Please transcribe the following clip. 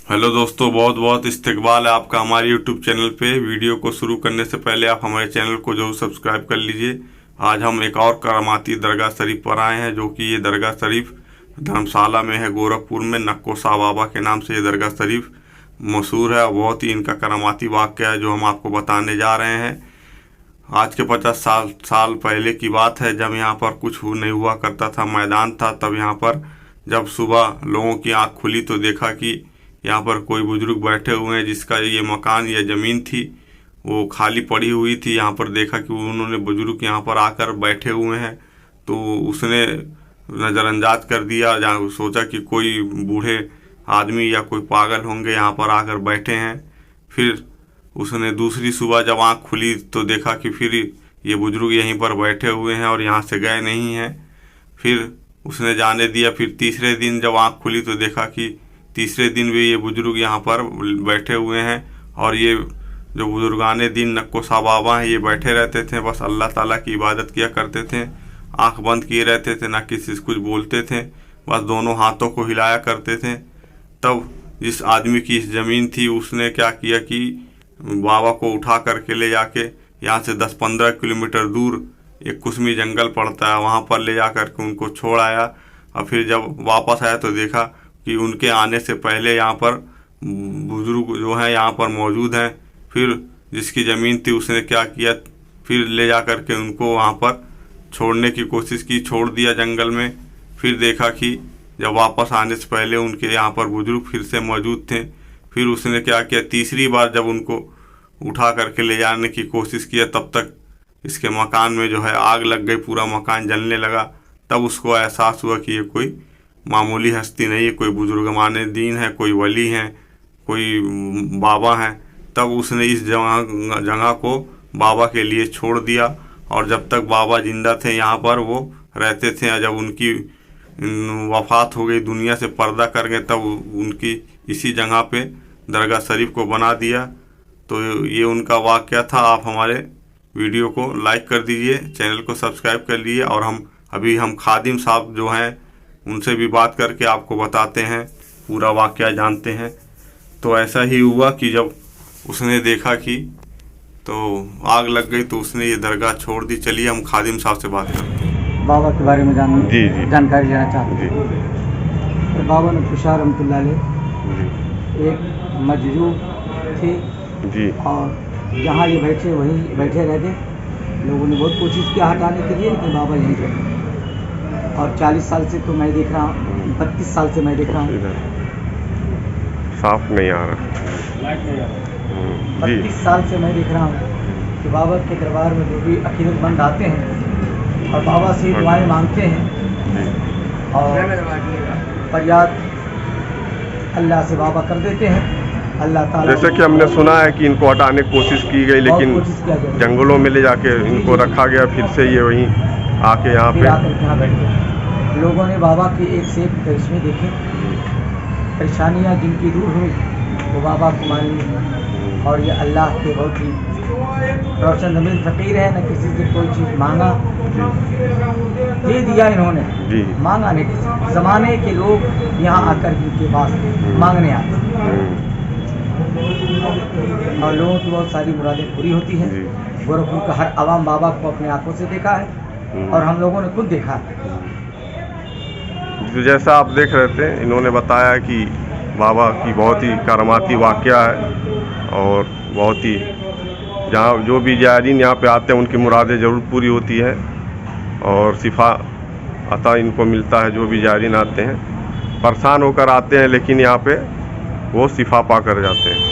Hello दोस्तों, बहुत बहुत इस्तकबाल है आपका हमारे यूट्यूब चैनल पे। वीडियो को शुरू करने से पहले आप हमारे चैनल को जरूर सब्सक्राइब कर लीजिए। आज हम एक और करामाती दरगाह शरीफ पर आए हैं, जो कि ये दरगाह शरीफ धर्मशाला में है, गोरखपुर में। नक्को शाह बाबा के नाम से ये दरगाह शरीफ मशहूर है। बहुत ही इनका करामाती वाक़या है जो हम आपको बताने जा रहे हैं। आज के 50 साल पहले की बात है, जब यहाँ पर कुछ नहीं हुआ करता था, मैदान था। तब यहाँ पर जब सुबह लोगों की आँख खुली तो देखा कि यहाँ पर कोई बुजुर्ग बैठे हुए हैं, जिसका ये मकान या ज़मीन थी वो खाली पड़ी हुई थी। यहाँ पर देखा कि उन्होंने बुजुर्ग यहाँ पर आकर बैठे हुए हैं, तो उसने नज़रअंदाज कर दिया। जहाँ सोचा कि कोई बूढ़े आदमी या कोई पागल होंगे यहाँ पर आकर बैठे हैं। फिर उसने दूसरी सुबह जब आँख खुली तो देखा कि फिर ये बुजुर्ग यहीं पर बैठे हुए हैं और यहाँ से गए नहीं हैं। फिर उसने जाने दिया। फिर तीसरे दिन जब आँख खुली तो देखा कि तीसरे दिन भी ये बुजुर्ग यहाँ पर बैठे हुए हैं। और ये जो बुजुर्गाने दिन नक्को शाह बाबा हैं, ये बैठे रहते थे, बस अल्लाह ताला की इबादत किया करते थे, आंख बंद किए रहते थे, ना किसी से कुछ बोलते थे, बस दोनों हाथों को हिलाया करते थे। तब जिस आदमी की इस ज़मीन थी उसने क्या किया कि बाबा को उठा करके ले जाके यहाँ से 10-15 किलोमीटर दूर एक कुसमी जंगल पड़ता है, वहाँ पर ले जा कर के उनको छोड़ आया। और फिर जब वापस आया तो देखा कि उनके आने से पहले यहाँ पर बुजुर्ग जो हैं यहाँ पर मौजूद हैं। फिर जिसकी ज़मीन थी उसने क्या किया, फिर ले जा कर के उनको वहाँ पर छोड़ने की कोशिश की, छोड़ दिया जंगल में। फिर देखा कि जब वापस आने से पहले उनके यहाँ पर बुजुर्ग फिर से मौजूद थे। फिर उसने क्या किया, तीसरी बार जब उनको उठा करके ले जाने की कोशिश किया, तब तक इसके मकान में जो है आग लग गई, पूरा मकान जलने लगा। तब उसको एहसास हुआ कि ये कोई मामूली हस्ती नहीं है, कोई बुजुर्गमाने दीन है, कोई वली हैं, कोई बाबा हैं। तब उसने इस जगह को बाबा के लिए छोड़ दिया। और जब तक बाबा जिंदा थे यहाँ पर वो रहते थे। जब उनकी वफ़ात हो गई, दुनिया से पर्दा कर गए, तब उनकी इसी जगह पे दरगाह शरीफ को बना दिया। तो ये उनका वाक़या था। आप हमारे वीडियो को लाइक कर दीजिए, चैनल को सब्सक्राइब कर लीजिए। और हम खादिम साहब जो हैं उनसे भी बात करके आपको बताते हैं, पूरा वाक़या जानते हैं। तो ऐसा ही हुआ कि जब उसने देखा कि तो आग लग गई तो उसने ये दरगाह छोड़ दी। चलिए हम खादिम साहब से बात करते हैं। बाबा के बारे में जानकारी लेना चाहते हैं। तो बाबा नक्को रहमतुल्लाह अलैह एक मजलूम थे जी। और जहाँ ये बैठे वहीं बैठे रहते। लोगों ने बहुत कोशिश किया हटाने के लिए, लेकिन बाबा यहीं थे। और 40 साल से तो मैं देख रहा हूँ, 32 साल से मैं देख रहा हूँ। साफ नहीं आ रहा। 32 साल से मैं देख रहा हूँ कि बाबा के दरबार में जो भी अकीदतमंद आते हैं और बाबा से दुआएं मांगते हैं और फरियाद अल्लाह से बाबा कर देते हैं। अल्लाह ताला, जैसे कि हमने सुना है कि इनको हटाने की कोशिश की गई, लेकिन जंगलों में ले जाके इनको रखा गया। फिर से ये वहीं आके यहाँ पे बैठ गए। लोगों ने बाबा के एक से एक करिश्मे देखे, परेशानियाँ जिनकी दूर हुई वो बाबा को मानी। और ये अल्लाह के बहुत ही रोशन ज़मीन फ़कीर है, न किसी से कोई चीज़ मांगा, दे दिया इन्होंने, मांगा नहीं किसी। ज़माने के लोग यहाँ आकर इनके पास मांगने आते और लोगों की बहुत सारी मुरादें पूरी होती हैं। गोरखपुर का हर आवाम बाबा को अपने आंखों से देखा है और हम लोगों ने खुद देखा है। जैसा आप देख रहे थे, इन्होंने बताया कि बाबा की बहुत ही करामाती वाक़या है और बहुत ही जहाँ जो भी ज़ायरीन यहाँ पे आते हैं उनकी मुरादें ज़रूर पूरी होती है और शिफा अता इनको मिलता है। जो भी ज़ायरीन आते हैं परेशान होकर आते हैं, लेकिन यहाँ पे वो शिफा पा कर जाते हैं।